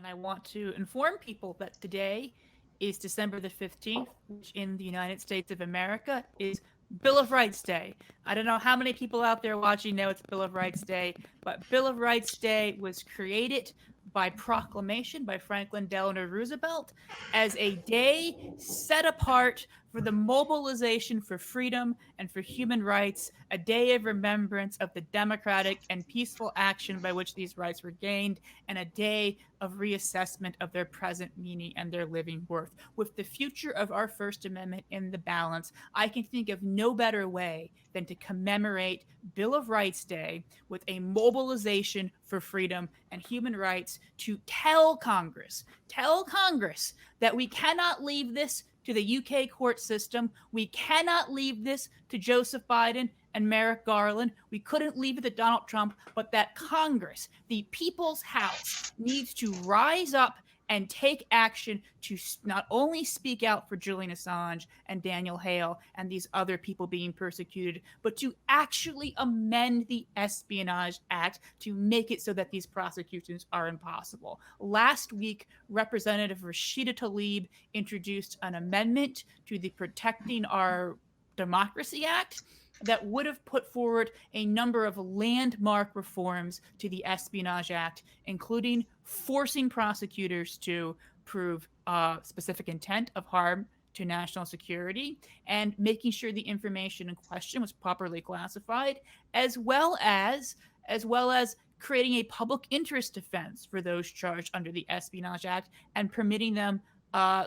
I want to inform people that today is December the 15th, which in the United States of America is Bill of Rights Day. I don't know how many people out there watching know it's Bill of Rights Day, but Bill of Rights Day was created by proclamation by Franklin Delano Roosevelt as a day set apart for the mobilization for freedom and for human rights, a day of remembrance of the democratic and peaceful action by which these rights were gained, and a day of reassessment of their present meaning and their living worth. With the future of our First Amendment in the balance, I can think of no better way than to commemorate Bill of Rights Day with a mobilization for freedom and human rights to tell Congress that we cannot leave this to the UK court system. We cannot leave this to Joseph Biden and Merrick Garland. We couldn't leave it to Donald Trump, but that Congress, the people's house, needs to rise up and take action to not only speak out for Julian Assange and Daniel Hale and these other people being persecuted, but to actually amend the Espionage Act to make it so that these prosecutions are impossible. Last week, Representative Rashida Tlaib introduced an amendment to the Protecting Our Democracy Act that would have put forward a number of landmark reforms to the Espionage Act, including forcing prosecutors to prove specific intent of harm to national security and making sure the information in question was properly classified, as well as creating a public interest defense for those charged under the Espionage Act and permitting them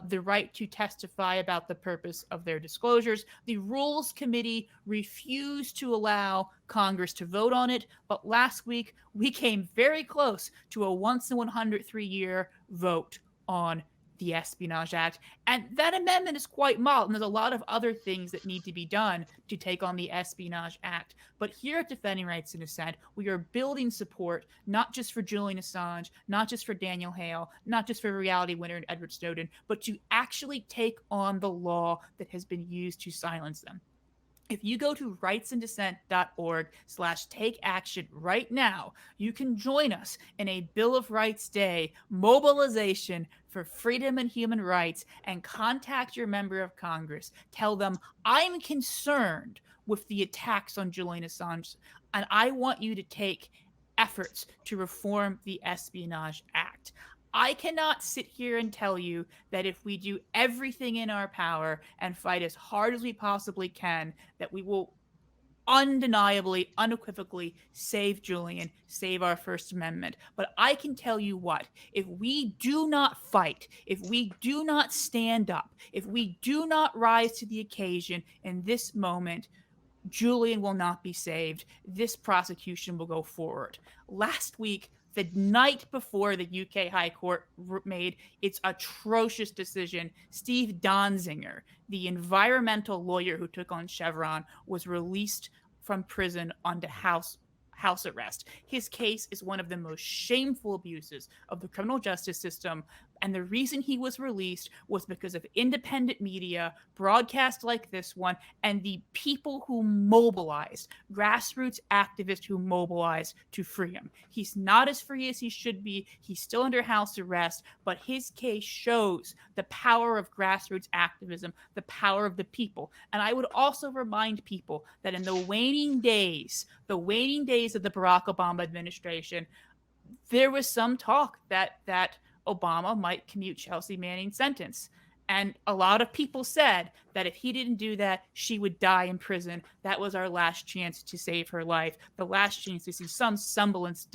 the right to testify about the purpose of their disclosures. The Rules Committee refused to allow Congress to vote on it, but last week we came very close to a once in 103-year vote on the Espionage Act. And that amendment is quite mild, and there's a lot of other things that need to be done to take on the Espionage Act. But here at Defending Rights in Dissent, we are building support not just for Julian Assange, not just for Daniel Hale, not just for reality winner Edward Snowden, but to actually take on the law that has been used to silence them. If you go to rightsanddissent.org/take action right now, you can join us in a Bill of Rights Day mobilization for freedom and human rights and contact your member of Congress. Tell them, I'm concerned with the attacks on Julian Assange, and I want you to take efforts to reform the Espionage Act. I cannot sit here and tell you that if we do everything in our power and fight as hard as we possibly can, that we will undeniably, unequivocally save Julian, save our First Amendment. But I can tell you what, if we do not fight, if we do not stand up, if we do not rise to the occasion in this moment, Julian will not be saved. This prosecution will go forward. Last week, the night before the UK High Court made its atrocious decision, Steve Donziger, the environmental lawyer who took on Chevron, was released from prison onto house arrest. His case is one of the most shameful abuses of the criminal justice system. And the reason he was released was because of independent media, broadcasts like this one, and the people who mobilized, grassroots activists who mobilized to free him. He's not as free as he should be. He's still under house arrest, but his case shows the power of grassroots activism, the power of the people. And I would also remind people that in the waning days of the Barack Obama administration, there was some talk that Obama might commute Chelsea Manning's sentence. And a lot of people said that if he didn't do that, she would die in prison. That was our last chance to save her life, the last chance to see some semblance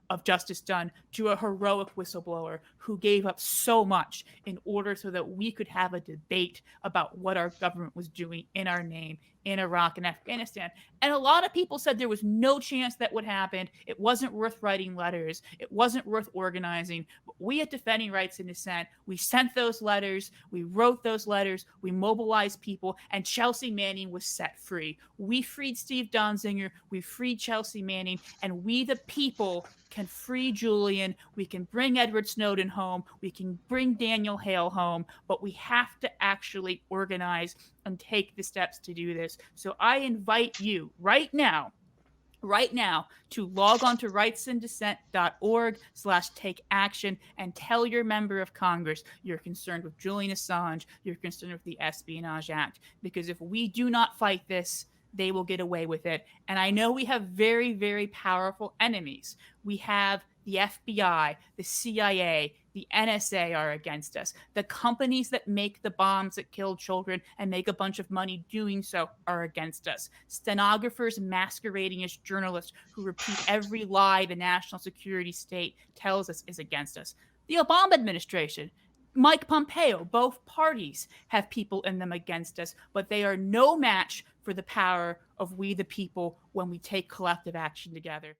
of justice done to a heroic whistleblower who gave up so much in order so that we could have a debate about what our government was doing in our name in Iraq and Afghanistan. And a lot of people said there was no chance that would happen. It wasn't worth writing letters. It wasn't worth organizing. But we at Defending Rights in Dissent, we sent those letters. We wrote those letters. We mobilized people, and Chelsea Manning was set free. We freed Steve Donziger. We freed Chelsea Manning, and we, the people, can free Julian. We can bring Edward Snowden home. We can bring Daniel Hale home, but we have to actually organize and take the steps to do this. So I invite you right now right now to log on to rightsandDissent.org/take action and tell your member of Congress you're concerned with Julian Assange, you're concerned with the Espionage Act. Because if we do not fight this, they will get away with it. And I know we have very, very powerful enemies. We have the FBI, the CIA, the NSA are against us. The companies that make the bombs that kill children and make a bunch of money doing so are against us. Stenographers masquerading as journalists who repeat every lie the national security state tells us is against us. The Obama administration, Mike Pompeo, both parties have people in them against us, but they are no match for the power of we the people when we take collective action together.